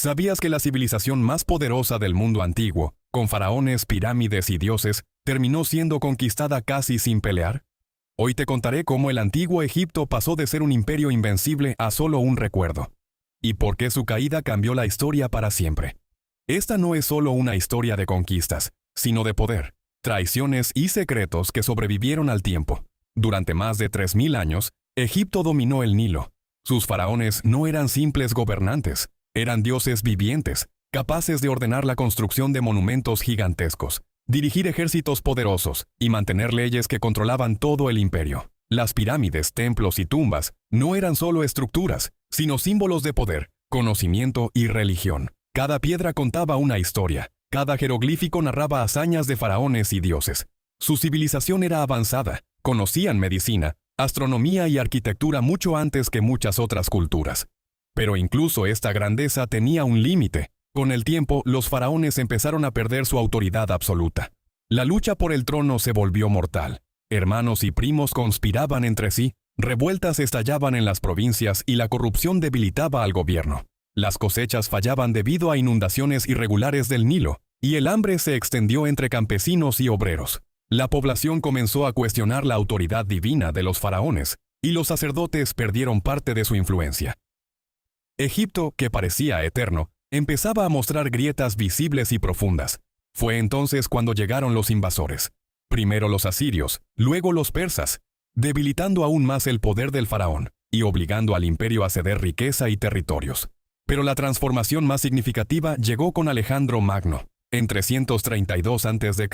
¿Sabías que la civilización más poderosa del mundo antiguo, con faraones, pirámides y dioses, terminó siendo conquistada casi sin pelear? Hoy te contaré cómo el antiguo Egipto pasó de ser un imperio invencible a solo un recuerdo, y por qué su caída cambió la historia para siempre. Esta no es solo una historia de conquistas, sino de poder, traiciones y secretos que sobrevivieron al tiempo. Durante más de 3000 años, Egipto dominó el Nilo. Sus faraones no eran simples gobernantes, eran dioses vivientes, capaces de ordenar la construcción de monumentos gigantescos, dirigir ejércitos poderosos y mantener leyes que controlaban todo el imperio. Las pirámides, templos y tumbas no eran solo estructuras, sino símbolos de poder, conocimiento y religión. Cada piedra contaba una historia, cada jeroglífico narraba hazañas de faraones y dioses. Su civilización era avanzada, conocían medicina, astronomía y arquitectura mucho antes que muchas otras culturas. Pero incluso esta grandeza tenía un límite. Con el tiempo, los faraones empezaron a perder su autoridad absoluta. La lucha por el trono se volvió mortal. Hermanos y primos conspiraban entre sí, revueltas estallaban en las provincias y la corrupción debilitaba al gobierno. Las cosechas fallaban debido a inundaciones irregulares del Nilo, y el hambre se extendió entre campesinos y obreros. La población comenzó a cuestionar la autoridad divina de los faraones, y los sacerdotes perdieron parte de su influencia. Egipto, que parecía eterno, empezaba a mostrar grietas visibles y profundas. Fue entonces cuando llegaron los invasores. Primero los asirios, luego los persas, debilitando aún más el poder del faraón y obligando al imperio a ceder riqueza y territorios. Pero la transformación más significativa llegó con Alejandro Magno. En 332 a.C.,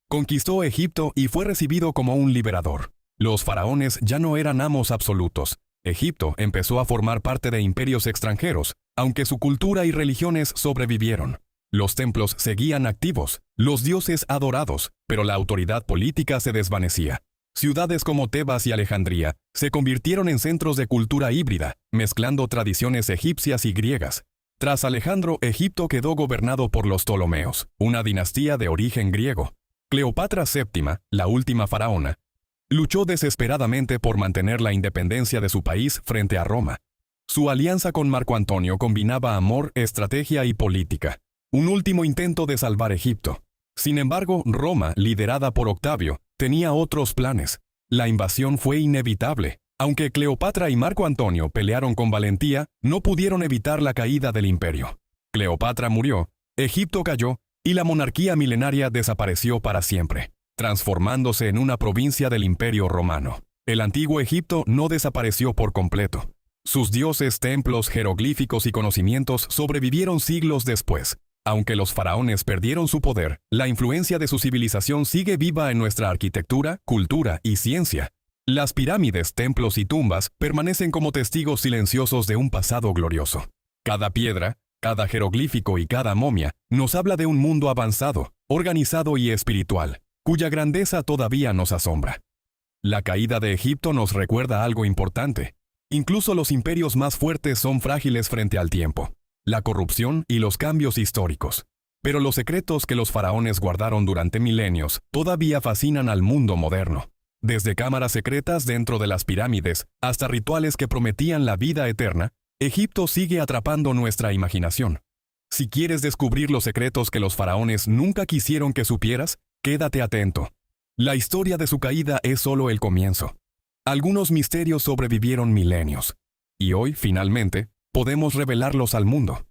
conquistó Egipto y fue recibido como un liberador. Los faraones ya no eran amos absolutos. Egipto empezó a formar parte de imperios extranjeros, aunque su cultura y religiones sobrevivieron. Los templos seguían activos, los dioses adorados, pero la autoridad política se desvanecía. Ciudades como Tebas y Alejandría se convirtieron en centros de cultura híbrida, mezclando tradiciones egipcias y griegas. Tras Alejandro, Egipto quedó gobernado por los Ptolomeos, una dinastía de origen griego. Cleopatra VII, la última faraona, luchó desesperadamente por mantener la independencia de su país frente a Roma. Su alianza con Marco Antonio combinaba amor, estrategia y política. Un último intento de salvar Egipto. Sin embargo, Roma, liderada por Octavio, tenía otros planes. La invasión fue inevitable. Aunque Cleopatra y Marco Antonio pelearon con valentía, no pudieron evitar la caída del imperio. Cleopatra murió, Egipto cayó, y la monarquía milenaria desapareció para siempre, transformándose en una provincia del Imperio Romano. El antiguo Egipto no desapareció por completo. Sus dioses, templos, jeroglíficos y conocimientos sobrevivieron siglos después. Aunque los faraones perdieron su poder, la influencia de su civilización sigue viva en nuestra arquitectura, cultura y ciencia. Las pirámides, templos y tumbas permanecen como testigos silenciosos de un pasado glorioso. Cada piedra, cada jeroglífico y cada momia nos habla de un mundo avanzado, organizado y espiritual, cuya grandeza todavía nos asombra. La caída de Egipto nos recuerda algo importante. Incluso los imperios más fuertes son frágiles frente al tiempo, la corrupción y los cambios históricos. Pero los secretos que los faraones guardaron durante milenios todavía fascinan al mundo moderno. Desde cámaras secretas dentro de las pirámides hasta rituales que prometían la vida eterna, Egipto sigue atrapando nuestra imaginación. Si quieres descubrir los secretos que los faraones nunca quisieron que supieras, quédate atento. La historia de su caída es solo el comienzo. Algunos misterios sobrevivieron milenios, y hoy, finalmente, podemos revelarlos al mundo.